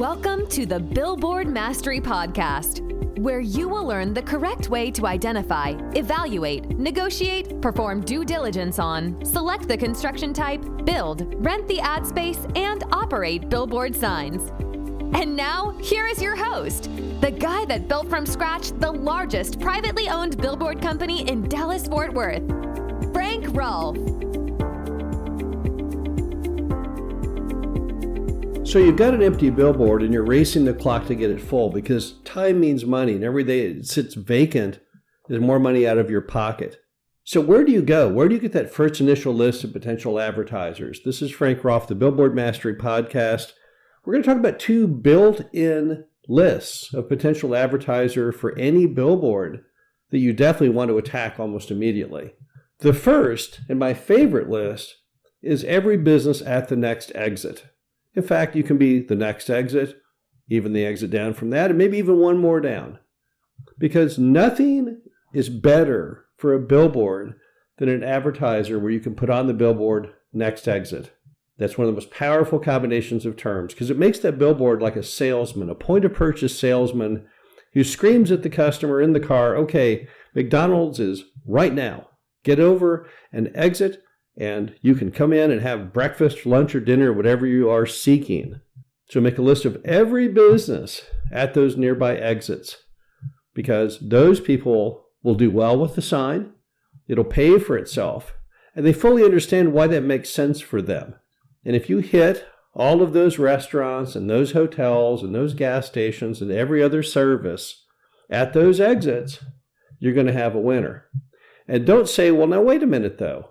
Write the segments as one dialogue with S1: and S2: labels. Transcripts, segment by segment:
S1: Welcome to the Billboard Mastery Podcast, where you will learn the correct way to identify, evaluate, negotiate, perform due diligence on, select the construction type, build, rent the ad space, and operate billboard signs. And now, here is your host, the guy that built from scratch the largest privately owned billboard company in Dallas-Fort Worth, Frank Rolfe.
S2: So you've got an empty billboard and you're racing the clock to get it full because time means money, and every day it sits vacant, there's more money out of your pocket. So where do you go? Where do you get that first initial list of potential advertisers? This is Frank Rolfe, the Billboard Mastery Podcast. We're going to talk about two built-in lists of potential advertiser for any billboard that you definitely want to attack almost immediately. The first, and my favorite list, is every business at the next exit. In fact, you can be the next exit, even the exit down from that, and maybe even one more down. Because nothing is better for a billboard than an advertiser where you can put on the billboard next exit. That's one of the most powerful combinations of terms because it makes that billboard like a salesman, a point-of-purchase salesman who screams at the customer in the car, okay, McDonald's is right now. Get over and exit, and you can come in and have breakfast, lunch, or dinner, whatever you are seeking. So make a list of every business at those nearby exits because those people will do well with the sign. It'll pay for itself, and they fully understand why that makes sense for them. And if you hit all of those restaurants and those hotels and those gas stations and every other service at those exits, you're going to have a winner. And don't say, well, now wait a minute, though.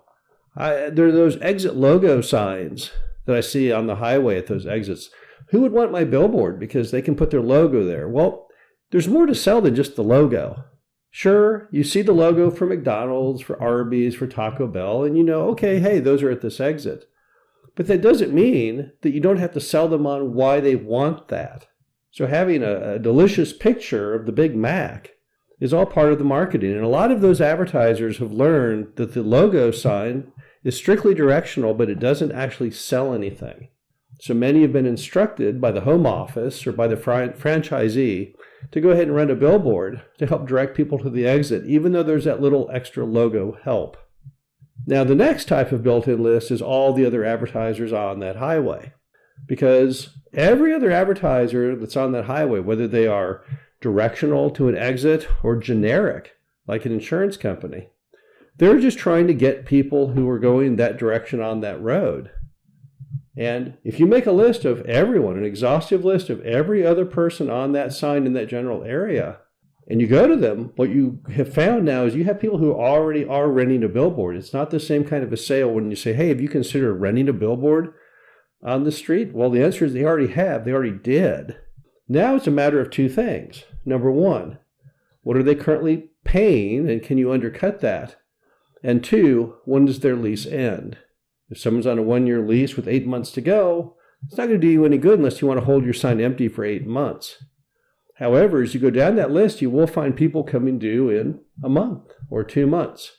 S2: There are those exit logo signs that I see on the highway at those exits. Who would want my billboard because they can put their logo there? Well, there's more to sell than just the logo. Sure, you see the logo for McDonald's, for Arby's, for Taco Bell, and you know, okay, hey, those are at this exit. But that doesn't mean that you don't have to sell them on why they want that. So having a delicious picture of the Big Mac is all part of the marketing. And a lot of those advertisers have learned that the logo sign is strictly directional, but it doesn't actually sell anything. So many have been instructed by the home office or by the franchisee to go ahead and rent a billboard to help direct people to the exit, even though there's that little extra logo help. Now, the next type of built-in list is all the other advertisers on that highway. Because every other advertiser that's on that highway, whether they are directional to an exit or generic, like an insurance company, they're just trying to get people who are going that direction on that road. And if you make a list of everyone, an exhaustive list of every other person on that sign in that general area, and you go to them, what you have found now is you have people who already are renting a billboard. It's not the same kind of a sale when you say, hey, have you considered renting a billboard on the street? Well, the answer is they already have. They already did. Now it's a matter of two things. Number one, what are they currently paying, and can you undercut that? And two, when does their lease end? If someone's on a 1-year lease with 8 months to go, it's not going to do you any good unless you want to hold your sign empty for 8 months. However, as you go down that list, you will find people coming due in a month or 2 months.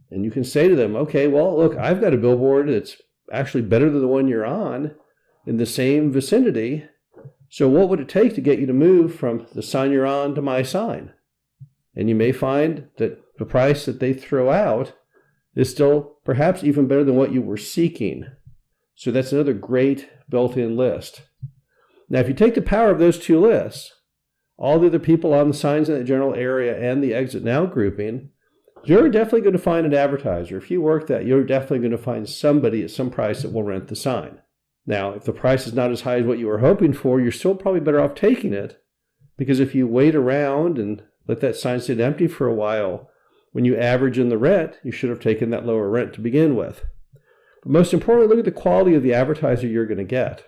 S2: And you can say to them, okay, well, look, I've got a billboard that's actually better than the one you're on in the same vicinity. So what would it take to get you to move from the sign you're on to my sign? And you may find that the price that they throw out is still perhaps even better than what you were seeking. So that's another great built-in list. Now, if you take the power of those two lists, all the other people on the signs in the general area and the exit now grouping, you're definitely going to find an advertiser. If you work that, you're definitely going to find somebody at some price that will rent the sign. Now, if the price is not as high as what you were hoping for, you're still probably better off taking it, because if you wait around and let that sign sit empty for a while, when you average in the rent, you should have taken that lower rent to begin with. But most importantly, look at the quality of the advertiser you're going to get.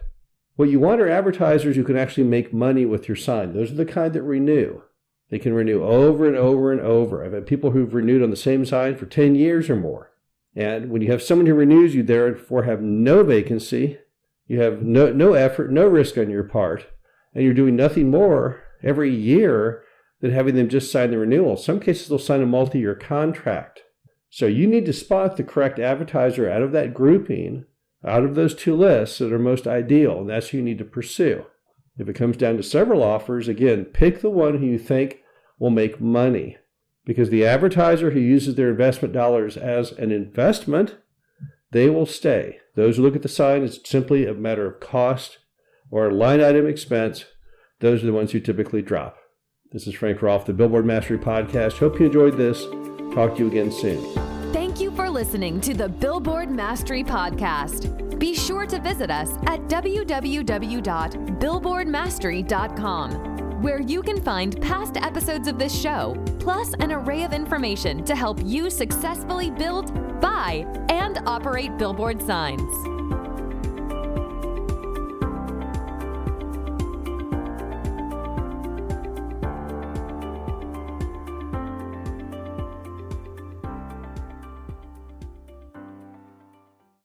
S2: What you want are advertisers who can actually make money with your sign. Those are the kind that renew. They can renew over and over and over. I've had people who've renewed on the same sign for 10 years or more. And when you have someone who renews, you therefore have no vacancy, you have no effort, no risk on your part, and you're doing nothing more every year than having them just sign the renewal. In some cases, they'll sign a multi-year contract. So you need to spot the correct advertiser out of that grouping, out of those two lists that are most ideal, and that's who you need to pursue. If it comes down to several offers, again, pick the one who you think will make money. Because the advertiser who uses their investment dollars as an investment, they will stay. Those who look at the sign, it's simply a matter of cost or a line item expense. Those are the ones who typically drop. This is Frank Rolfe, the Billboard Mastery Podcast. Hope you enjoyed this. Talk to you again soon.
S1: Thank you for listening to the Billboard Mastery Podcast. Be sure to visit us at www.billboardmastery.com, where you can find past episodes of this show, plus an array of information to help you successfully build, buy, and operate billboard signs.